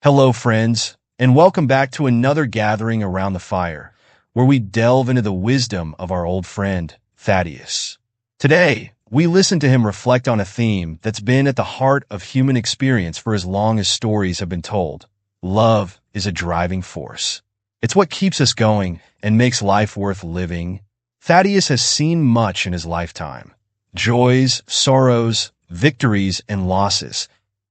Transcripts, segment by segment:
Hello, friends, and welcome back to another gathering around the fire, where we delve into the wisdom of our old friend, Thaddeus. Today, we listen to him reflect on a theme that's been at the heart of human experience for as long as stories have been told. Love is a driving force. It's what keeps us going and makes life worth living. Thaddeus has seen much in his lifetime: joys, sorrows, victories, and losses.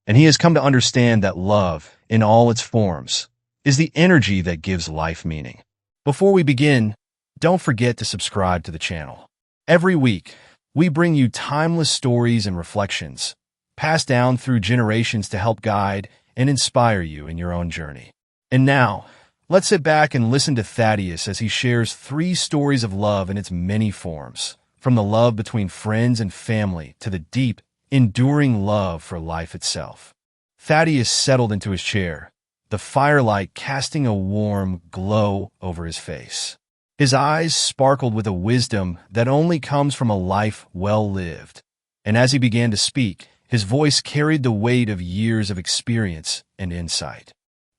And he has come to understand that love, in all its forms, is the energy that gives life meaning. Before we begin, don't forget to subscribe to the channel. Every week, we bring you timeless stories and reflections, passed down through generations to help guide and inspire you in your own journey. And now, let's sit back and listen to Thaddeus as he shares 3 stories of love in its many forms, from the love between friends and family to the deep, enduring love for life itself. Thaddeus settled into his chair, the firelight casting a warm glow over his face. His eyes sparkled with a wisdom that only comes from a life well lived. And as he began to speak, his voice carried the weight of years of experience and insight.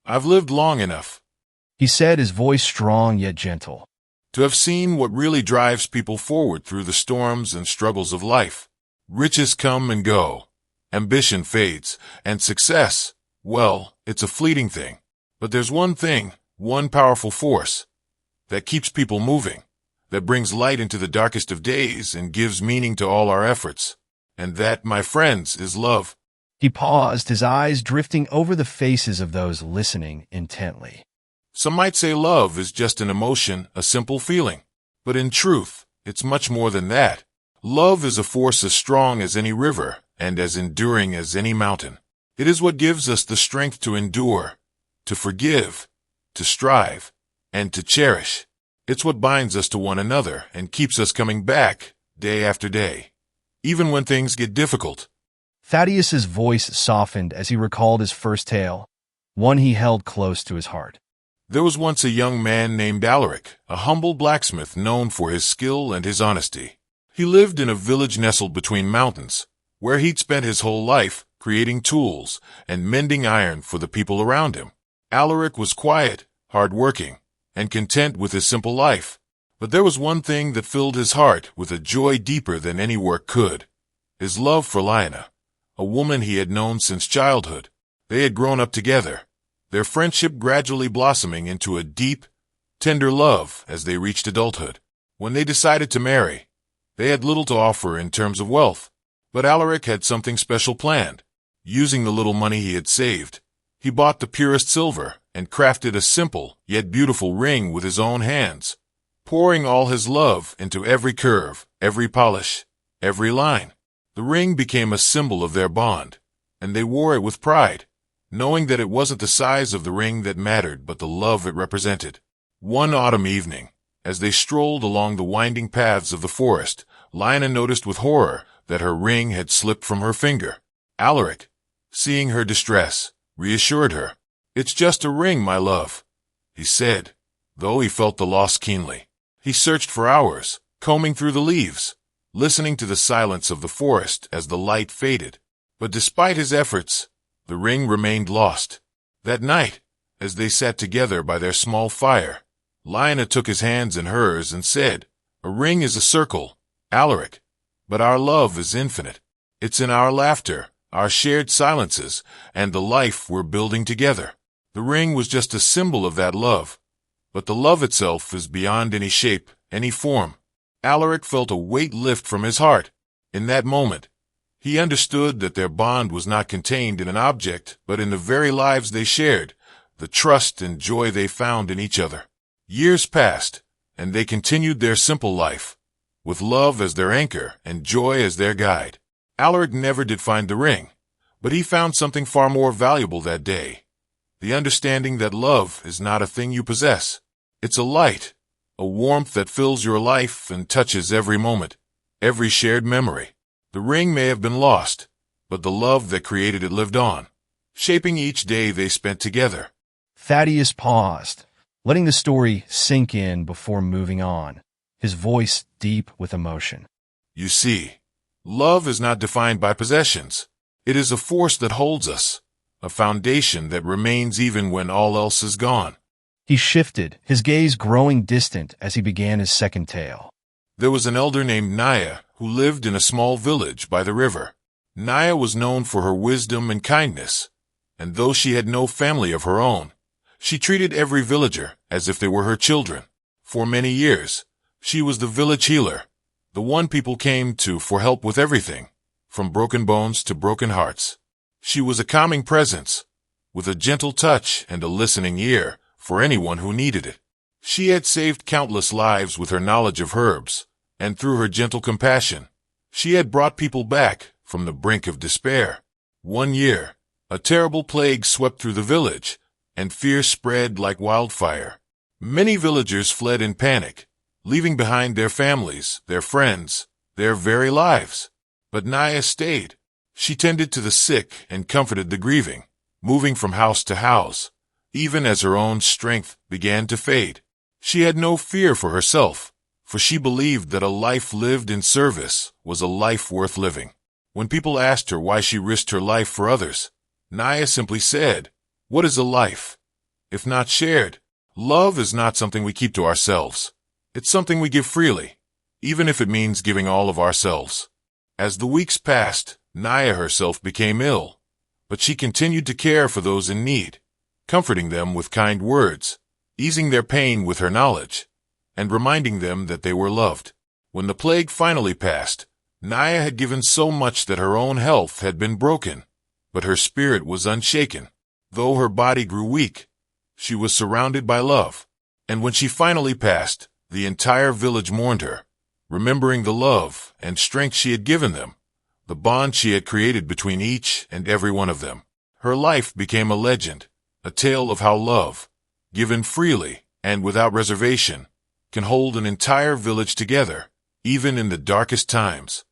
I've lived long enough, He said, his voice strong yet gentle. to have seen what really drives people forward through the storms and struggles of life. Riches come and go, ambition fades, and success, well, it's a fleeting thing. But there's one thing, one powerful force, that keeps people moving, that brings light into the darkest of days and gives meaning to all our efforts. And that, my friends, is love. He paused, his eyes drifting over the faces of those listening intently. Some might say love is just an emotion, a simple feeling. But in truth, it's much more than that. Love is a force as strong as any river and as enduring as any mountain. It is what gives us the strength to endure, to forgive, to strive, and to cherish. It's what binds us to one another and keeps us coming back day after day, even when things get difficult. Thaddeus's voice softened as he recalled his first tale, one he held close to his heart. There was once a young man named Alaric, a humble blacksmith known for his skill and his honesty. He lived in a village nestled between mountains, where he'd spent his whole life creating tools and mending iron for the people around him. Alaric was quiet, hard-working, and content with his simple life. But there was one thing that filled his heart with a joy deeper than any work could: his love for Lina, a woman he had known since childhood. They had grown up together, their friendship gradually blossoming into a deep, tender love as they reached adulthood. When they decided to marry, they had little to offer in terms of wealth, but Alaric had something special planned. Using the little money he had saved, he bought the purest silver and crafted a simple yet beautiful ring with his own hands, pouring all his love into every curve, every polish, every line. The ring became a symbol of their bond, and they wore it with pride, knowing that it wasn't the size of the ring that mattered but the love it represented. One autumn evening, as they strolled along the winding paths of the forest, Lina noticed with horror that her ring had slipped from her finger. Alaric, seeing her distress, reassured her. "It's just a ring, my love," he said, though he felt the loss keenly. He searched for hours, combing through the leaves, listening to the silence of the forest as the light faded. But despite his efforts, the ring remained lost. That night, as they sat together by their small fire, Lina took his hands in hers and said, "A ring is a circle, Alaric, but our love is infinite. It's in our laughter, our shared silences, and the life we're building together." The ring was just a symbol of that love, but the love itself is beyond any shape, any form. Alaric felt a weight lift from his heart. In that moment, he understood that their bond was not contained in an object, but in the very lives they shared, the trust and joy they found in each other. Years passed, and they continued their simple life, with love as their anchor and joy as their guide. Alaric never did find the ring, but he found something far more valuable that day: the understanding that love is not a thing you possess. It's a light, a warmth that fills your life and touches every moment, every shared memory. The ring may have been lost, but the love that created it lived on, shaping each day they spent together. Thaddeus paused, letting the story sink in before moving on, his voice deep with emotion. You see, love is not defined by possessions. It is a force that holds us, a foundation that remains even when all else is gone. He shifted, his gaze growing distant as he began his second tale. There was an elder named Naya who lived in a small village by the river. Naya was known for her wisdom and kindness, and though she had no family of her own, she treated every villager as if they were her children. For many years, she was the village healer, the one people came to for help with everything, from broken bones to broken hearts. She was a calming presence, with a gentle touch and a listening ear for anyone who needed it. She had saved countless lives with her knowledge of herbs, and through her gentle compassion, she had brought people back from the brink of despair. One year, a terrible plague swept through the village, and fear spread like wildfire. Many villagers fled in panic, leaving behind their families, their friends, their very lives. But Naya stayed. She tended to the sick and comforted the grieving, moving from house to house, even as her own strength began to fade. She had no fear for herself, for she believed that a life lived in service was a life worth living. When people asked her why she risked her life for others, Naya simply said, "What is a life, if not shared? Love is not something we keep to ourselves. It's something we give freely, even if it means giving all of ourselves." As the weeks passed, Naya herself became ill, but she continued to care for those in need, comforting them with kind words, easing their pain with her knowledge, and reminding them that they were loved. When the plague finally passed, Naya had given so much that her own health had been broken, but her spirit was unshaken. Though her body grew weak, she was surrounded by love, and when she finally passed, the entire village mourned her, remembering the love and strength she had given them, the bond she had created between each and every one of them. Her life became a legend, a tale of how love, given freely and without reservation, can hold an entire village together, even in the darkest times.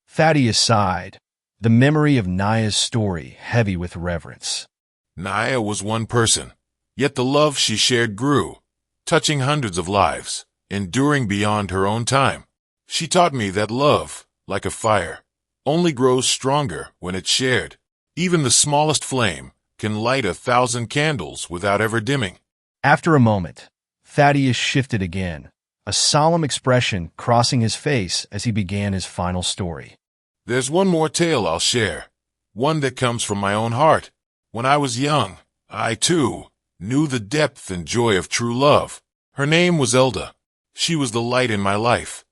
Thaddeus sighed, the memory of Naya's story heavy with reverence. Naya was one person, yet the love she shared grew, touching hundreds of lives, enduring beyond her own time. She taught me that love, like a fire, only grows stronger when it's shared. Even the smallest flame can light 1,000 candles without ever dimming. After a moment, Thaddeus shifted again, a solemn expression crossing his face as he began his final story. There's one more tale I'll share, one that comes from my own heart. When I was young, I, too, knew the depth and joy of true love. Her name was Elda. She was the light in my life,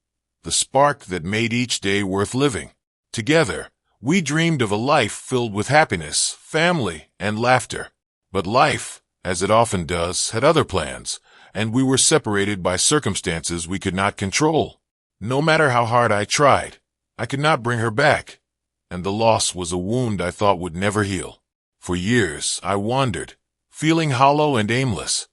the spark that made each day worth living. Together, we dreamed of a life filled with happiness, family, and laughter. But life, as it often does, had other plans, and we were separated by circumstances we could not control. No matter how hard I tried, I could not bring her back, and the loss was a wound I thought would never heal. For years, I wandered, feeling hollow and aimless,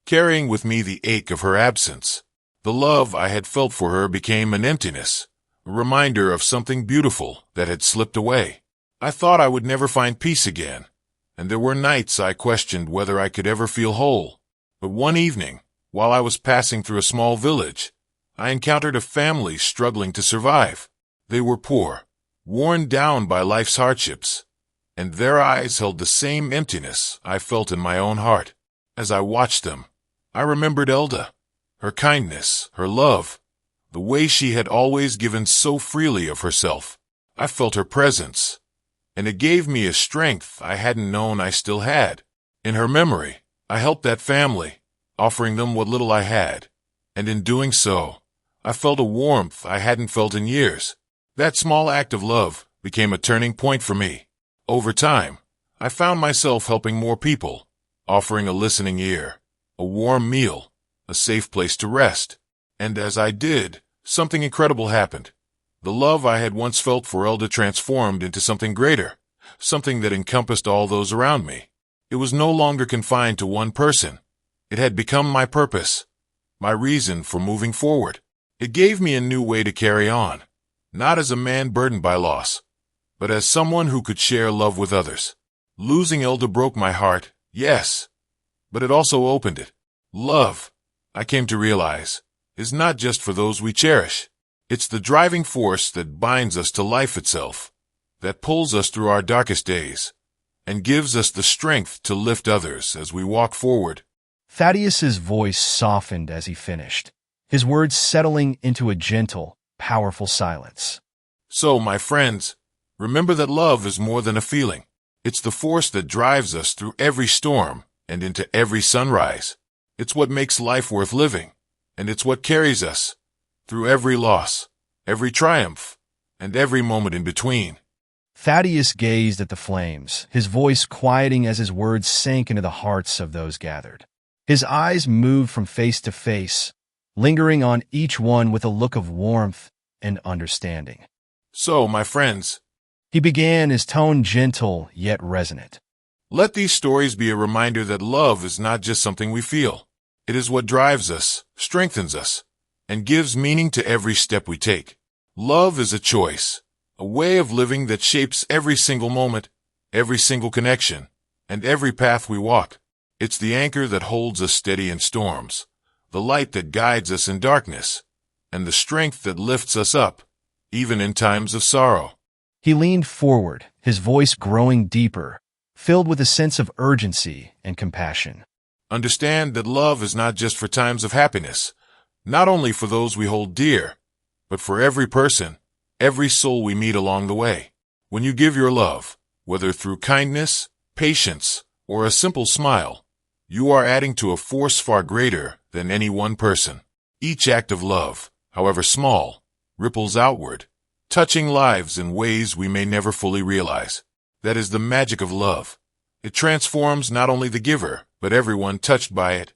carrying with me the ache of her absence. The love I had felt for her became an emptiness, a reminder of something beautiful that had slipped away. I thought I would never find peace again, and there were nights I questioned whether I could ever feel whole. But one evening, while I was passing through a small village, I encountered a family struggling to survive. They were poor, worn down by life's hardships, and their eyes held the same emptiness I felt in my own heart. As I watched them, I remembered Elda, her kindness, her love, the way she had always given so freely of herself. I felt her presence, and it gave me a strength I hadn't known I still had. In her memory, I helped that family, offering them what little I had, and in doing so, I felt a warmth I hadn't felt in years. That small act of love became a turning point for me. Over time, I found myself helping more people, offering a listening ear, a warm meal, a safe place to rest. And as I did, something incredible happened. The love I had once felt for Elda transformed into something greater, something that encompassed all those around me. It was no longer confined to one person. It had become my purpose, my reason for moving forward. It gave me a new way to carry on, not as a man burdened by loss, but as someone who could share love with others. Losing Elda broke my heart, yes, but it also opened it. Love, I came to realize, is not just for those we cherish. It's the driving force that binds us to life itself, that pulls us through our darkest days, and gives us the strength to lift others as we walk forward. Thaddeus's voice softened as he finished, his words settling into a gentle, powerful silence. So, my friends, remember that love is more than a feeling. It's the force that drives us through every storm and into every sunrise. It's what makes life worth living, and it's what carries us through every loss, every triumph, and every moment in between. Thaddeus gazed at the flames, his voice quieting as his words sank into the hearts of those gathered. His eyes moved from face to face, lingering on each one with a look of warmth and understanding. So, my friends, He began, his tone gentle yet resonant. let these stories be a reminder that love is not just something we feel. It is what drives us, strengthens us, and gives meaning to every step we take. Love is a choice, a way of living that shapes every single moment, every single connection, and every path we walk. It's the anchor that holds us steady in storms, the light that guides us in darkness, and the strength that lifts us up, even in times of sorrow. He leaned forward, his voice growing deeper, filled with a sense of urgency and compassion. Understand that love is not just for times of happiness, not only for those we hold dear, but for every person, every soul we meet along the way. When you give your love, whether through kindness, patience, or a simple smile, you are adding to a force far greater than any one person. Each act of love, however small, ripples outward, touching lives in ways we may never fully realize. That is the magic of love. It transforms not only the giver, but everyone touched by it.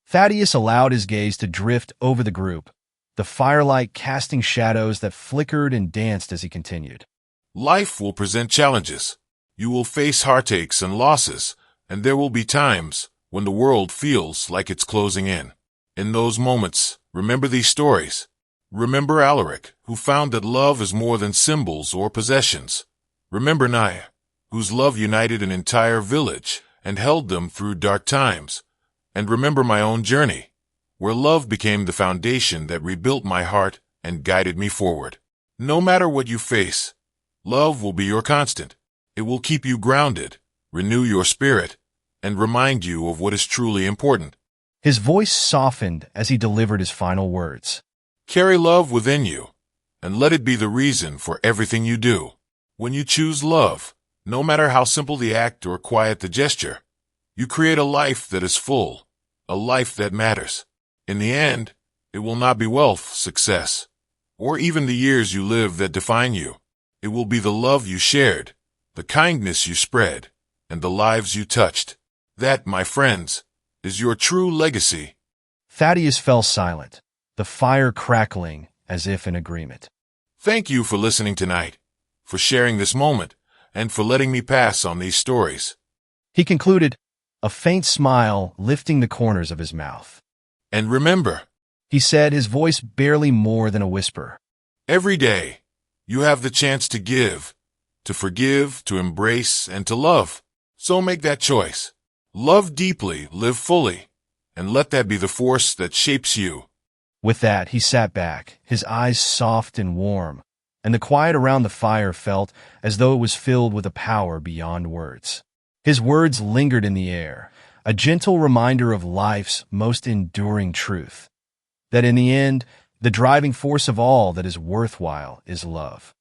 Thaddeus allowed his gaze to drift over the group, the firelight casting shadows that flickered and danced as he continued. Life will present challenges. You will face heartaches and losses, and there will be times when the world feels like it's closing in. In those moments, remember these stories. Remember Alaric, who found that love is more than symbols or possessions. Remember Naya, whose love united an entire village and held them through dark times. And remember my own journey, where love became the foundation that rebuilt my heart and guided me forward. No matter what you face, love will be your constant. It will keep you grounded, renew your spirit, and remind you of what is truly important. His voice softened as he delivered his final words. Carry love within you, and let it be the reason for everything you do. When you choose love, no matter how simple the act or quiet the gesture, you create a life that is full, a life that matters. In the end, it will not be wealth, success, or even the years you live that define you. It will be the love you shared, the kindness you spread, and the lives you touched. That, my friends, is your true legacy. Thaddeus fell silent, the fire crackling as if in agreement. Thank you for listening tonight, for sharing this moment, and for letting me pass on these stories. He concluded, a faint smile lifting the corners of his mouth. And remember, He said, his voice barely more than a whisper. every day, you have the chance to give, to forgive, to embrace, and to love. So make that choice. Love deeply, live fully, and let that be the force that shapes you. With that, he sat back, his eyes soft and warm, and the quiet around the fire felt as though it was filled with a power beyond words. His words lingered in the air, a gentle reminder of life's most enduring truth, that in the end, the driving force of all that is worthwhile is love.